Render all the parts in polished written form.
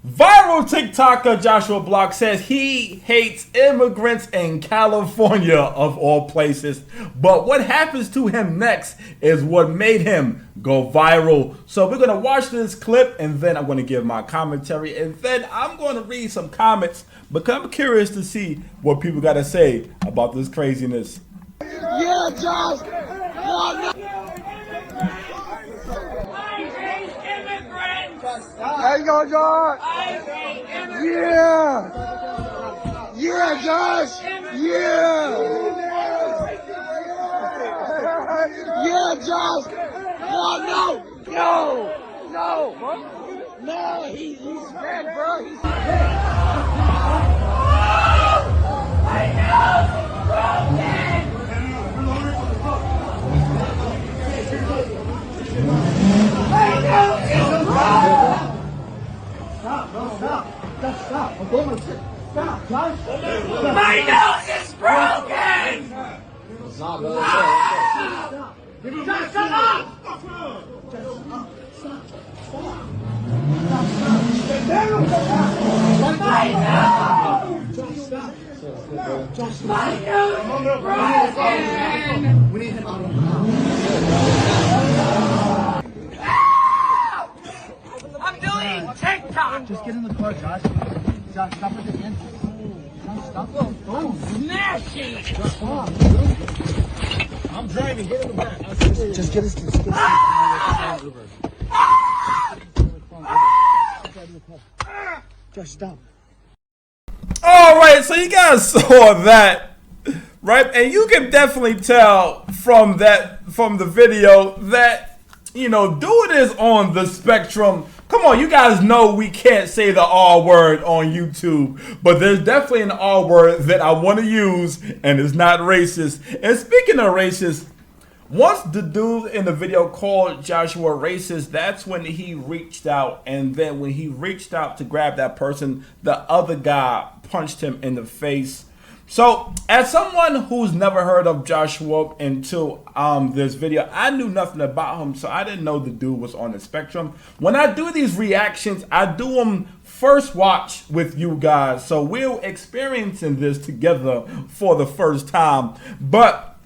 Viral TikToker Joshua Block says he hates immigrants in California, of all places. But what happens to him next is what made him go viral. So we're going to watch this clip, and then I'm going to give my commentary, and then I'm going to read some comments because I'm curious to see what people got to say about this craziness. Yeah, Josh! No. There you go, Josh! Yeah! Yeah, Josh! Yeah! Yeah, Josh! No, he's red, bro. He's Stop. I'm going to stop, Josh. My nose is broken! It's not, bro. Stop! Shut up! Stop. My nose! My nose is broken! We need him out of the house. I'm doing TikTok! Just get in the car, Josh. Josh, stop at the entrance. Josh, stop. Oh, Smashing! Josh, stop. I'm driving. Get in the back. Just get us to the Josh, stop. All right, so you guys saw that, right? And you can definitely tell from the video that, you know, dude is on the spectrum. Come on, you guys know we can't say the R word on YouTube, but there's definitely an R word that I want to use, and it's not racist. And speaking of racist, once the dude in the video called Joshua racist, that's when he reached out, and then when he reached out to grab that person, the other guy punched him in the face. So, as someone who's never heard of Joshua until this video, I knew nothing about him, so I didn't know the dude was on the spectrum. When I do these reactions, I do them first watch with you guys, so we're experiencing this together for the first time. But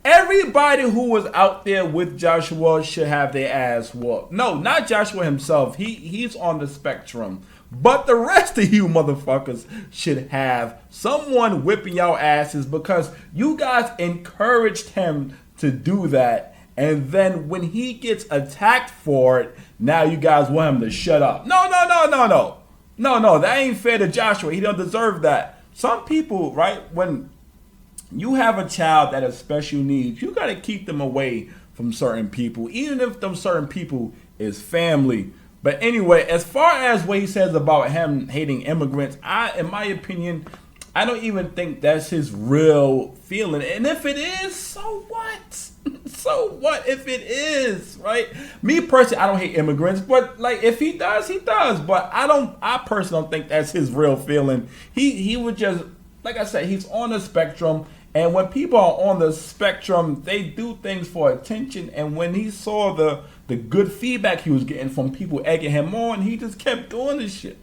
everybody who was out there with Joshua should have their ass whooped. No, not Joshua himself. He's on the spectrum. But the rest of you motherfuckers should have someone whipping your asses because you guys encouraged him to do that. And then when he gets attacked for it, now you guys want him to shut up. No, that ain't fair to Joshua. He don't deserve that. Some people, right, when you have a child that has special needs, you got to keep them away from certain people, even if them certain people is family. But anyway, as far as what he says about him hating immigrants, in my opinion, I don't even think that's his real feeling. And if it is, so what? So what if it is, right? Me personally, I don't hate immigrants, but like if he does, he does. But I personally don't think that's his real feeling. He would just, like I said, he's on the spectrum. And when people are on the spectrum, they do things for attention. And when he saw the good feedback he was getting from people egging him on, he just kept doing this shit,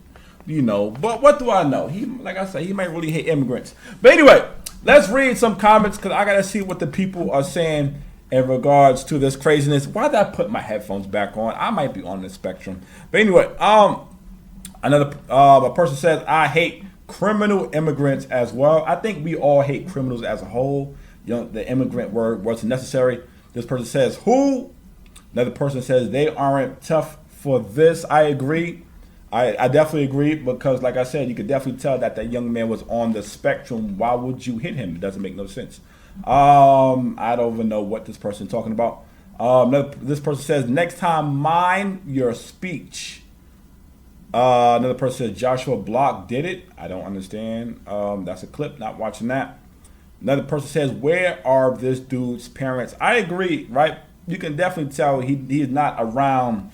you know. But what do I know? He, like I said, he might really hate immigrants. But anyway, let's read some comments because I gotta see what the people are saying in regards to this craziness. Why did I put my headphones back on? I might be on the spectrum. But anyway, another a person says, I hate criminal immigrants as well. I think we all hate criminals as a whole. You know, the immigrant word wasn't necessary. This person says, who? Another person says, they aren't tough for this. I agree. I definitely agree because, like I said, you could definitely tell that that young man was on the spectrum. Why would you hit him? It doesn't make no sense. I don't even know what this person's talking about. This person says, next time, mind your speech. Another person says Joshua Block did it. I don't understand. That's a clip. Not watching that. Another person says, where are this dude's parents? I agree, right? You can definitely tell he is not around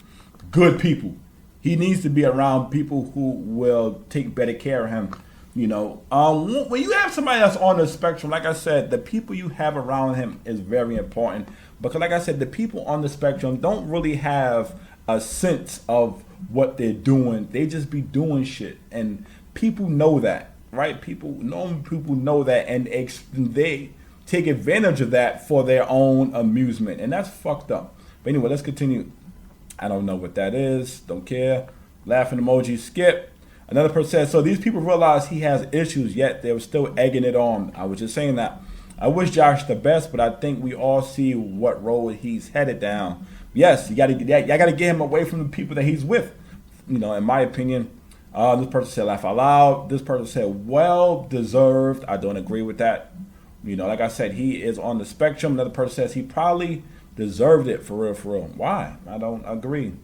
good people. He needs to be around people who will take better care of him. You know, when you have somebody that's on the spectrum, like I said, the people you have around him is very important because, like I said, the people on the spectrum don't really have a sense of what they're doing. They just be doing shit, and people know that, right? People know that, and they take advantage of that for their own amusement, and that's fucked up. But anyway, let's continue. I don't know what that is. Don't care. Laughing emoji. Skip. Another person says, so these people realize he has issues, yet they were still egging it on. I was just saying that. I wish Josh the best, but I think we all see what road he's headed down. Yes, you gotta get him away from the people that he's with. You know, in my opinion. This person said laugh out loud. This person said well deserved. I don't agree with that. You know, like I said, he is on the spectrum. Another person says he probably deserved it for real, for real. Why? I don't agree.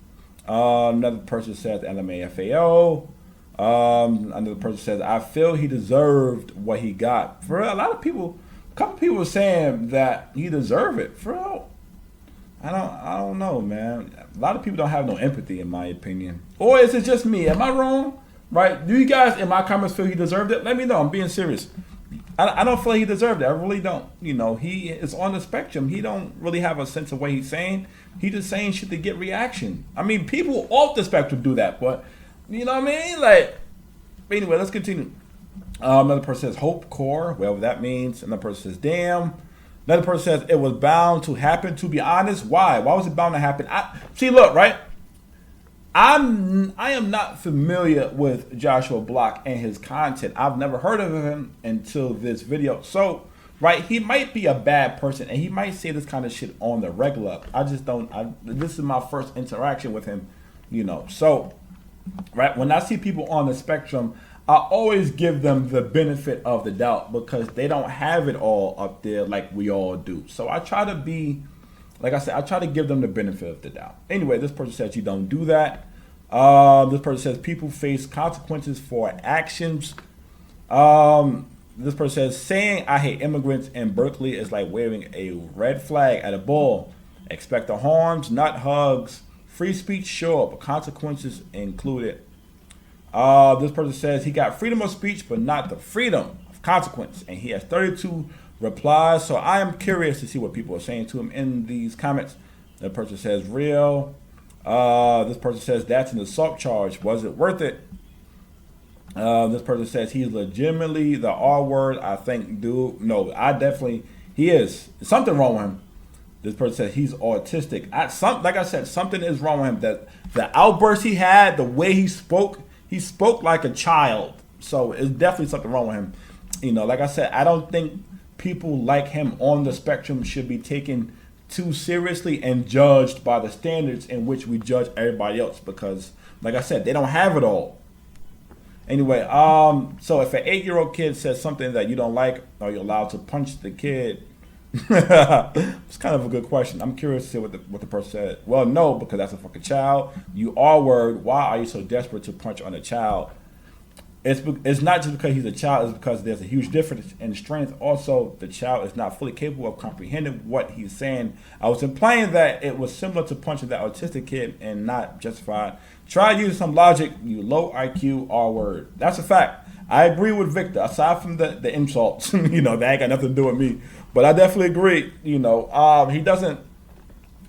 Another person says LMAFAO. Another person says I feel he deserved what he got. For real, a couple people were saying that he deserved it. For real. I don't know, man. A lot of people don't have no empathy, in my opinion. Or is it just me? Am I wrong? Right? Do you guys in my comments feel he deserved it? Let me know. I'm being serious. I don't feel like he deserved it. I really don't. You know, he is on the spectrum. He don't really have a sense of what he's saying. He just saying shit to get reaction. I mean, people off the spectrum do that, but you know what I mean? Like, anyway, let's continue. Another person says hope core, whatever that means. Another person says damn. Another person says it was bound to happen. To be honest, why? Why was it bound to happen? See, look, right? I am not familiar with Joshua Block and his content. I've never heard of him until this video. So, right, he might be a bad person and he might say this kind of shit on the regular. I just don't. This is my first interaction with him, you know. So, right, when I see people on the spectrum, I always give them the benefit of the doubt because they don't have it all up there like we all do. So I try to be, like I said, I try to give them the benefit of the doubt. Anyway, this person says you don't do that. This person says people face consequences for actions. This person says saying I hate immigrants in Berkeley is like waving a red flag at a bull. Expect the harms, not hugs. Free speech, sure, but consequences included. This person says he got freedom of speech, but not the freedom of consequence. And he has 32 replies. So I am curious to see what people are saying to him in these comments. The person says real. This person says that's an assault charge. Was it worth it? This person says he's legitimately the R word. I think, dude. No, he is. There's something wrong with him. This person says he's autistic. Like I said, something is wrong with him. That the outburst he had, the way he spoke like a child. So it's definitely something wrong with him. You know, like I said, I don't think people like him on the spectrum should be taken too seriously and judged by the standards in which we judge everybody else because, like I said, they don't have it all. Anyway, so if an 8-year-old kid says something that you don't like, are you allowed to punch the kid? It's kind of a good question. I'm curious to see what the person said. Well, no, because that's a fucking child. You are worried. Why are you so desperate to punch on a child? It's not just because he's a child. It's because there's a huge difference in strength. Also, the child is not fully capable of comprehending what he's saying. I was implying that it was similar to punching that autistic kid and not justified. Try using some logic, you low IQ R word. That's a fact. I agree with Victor. Aside from the insults, you know, that ain't got nothing to do with me. But I definitely agree. You know, he doesn't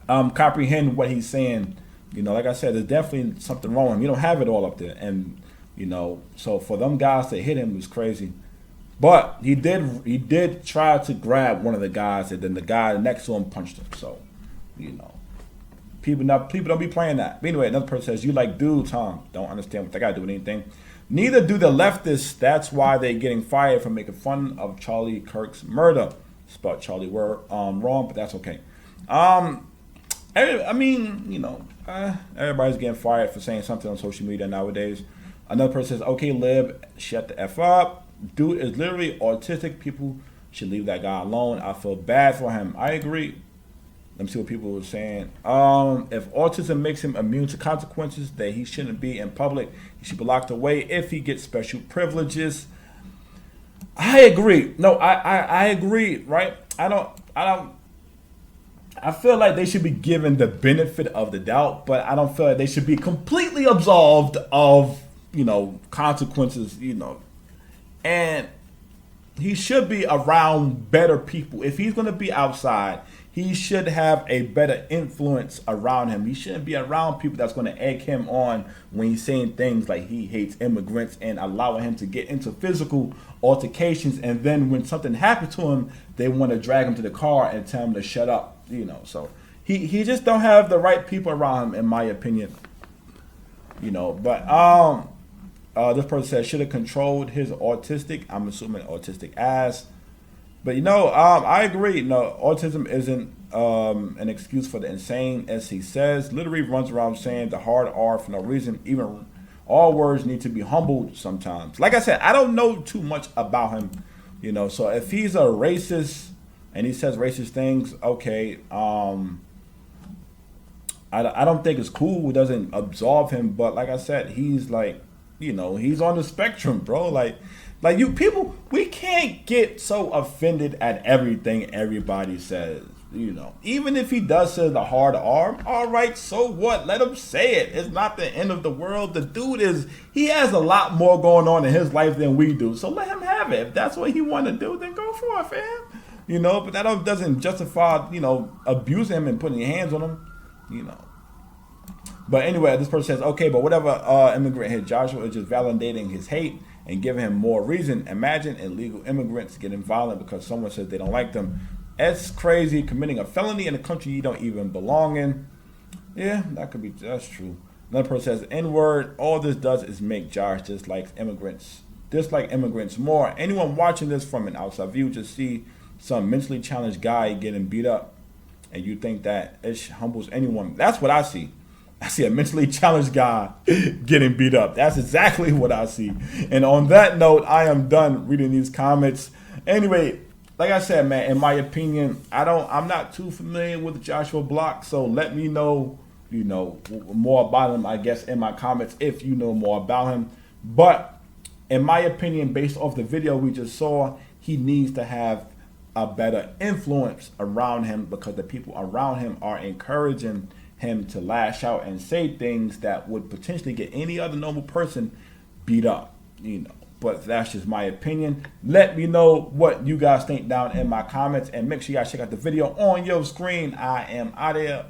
comprehend what he's saying. You know, like I said, there's definitely something wrong with him. You don't have it all up there, and you know, so for them guys to hit him was crazy. But he did try to grab one of the guys, and then the guy next to him punched him. So, you know, people don't be playing that. But anyway, another person says you like dudes, huh? Don't understand what they got to do with anything. Neither do the leftists. That's why they're getting fired for making fun of Charlie Kirk's murder. Spelled Charlie word wrong, but that's okay. I mean, you know, everybody's getting fired for saying something on social media nowadays. Another person says, okay, Lib, shut the F up. Dude is literally autistic. People should leave that guy alone. I feel bad for him. I agree. Let me see what people were saying. If autism makes him immune to consequences, that he shouldn't be in public. He should be locked away if he gets special privileges. I agree. No, I agree, right? I feel like they should be given the benefit of the doubt, but I don't feel like they should be completely absolved of, you know, consequences, you know. And he should be around better people. If he's going to be outside, he should have a better influence around him. He shouldn't be around people that's going to egg him on when he's saying things like he hates immigrants and allowing him to get into physical altercations. And then when something happens to him, they want to drag him to the car and tell him to shut up. You know, so he just don't have the right people around him, in my opinion. You know, but this person says should have controlled his autistic. I'm assuming autistic ass. But you know, I agree. No, autism isn't an excuse for the insane, as he says. Literally runs around saying the hard R for no reason. Even all words need to be humbled sometimes. Like I said, I don't know too much about him, you know. So if he's a racist and he says racist things, okay. I don't think it's cool. It doesn't absolve him. But like I said, he's like, you know, he's on the spectrum, bro. Like you people, we can't get so offended at everything everybody says. You know, even if he does say the hard R, all right, so what? Let him say it. It's not the end of the world. The dude he has a lot more going on in his life than we do. So let him have it. If that's what he want to do, then go for it, fam. You know, but that doesn't justify, you know, abusing him and putting your hands on him. You know. But anyway, this person says, okay, but whatever immigrant hit Joshua is just validating his hate and giving him more reason. Imagine illegal immigrants getting violent because someone says they don't like them. It's crazy, committing a felony in a country you don't even belong in. Yeah, that's true. Another person says, N-word, all this does is make Josh dislike immigrants more. Anyone watching this from an outside view just see some mentally challenged guy getting beat up and you think that it humbles anyone. That's what I see. I see a mentally challenged guy getting beat up. That's exactly what I see. And on that note, I am done reading these comments. Anyway, like I said, man, in my opinion, I'm not too familiar with Joshua Block, so let me know, you know, more about him, I guess, in my comments if you know more about him. But in my opinion, based off the video we just saw, he needs to have a better influence around him because the people around him are encouraging him to lash out and say things that would potentially get any other normal person beat up, you know. But that's just my opinion. Let me know what you guys think down in my comments and make sure you guys check out the video on your screen. I am out of here.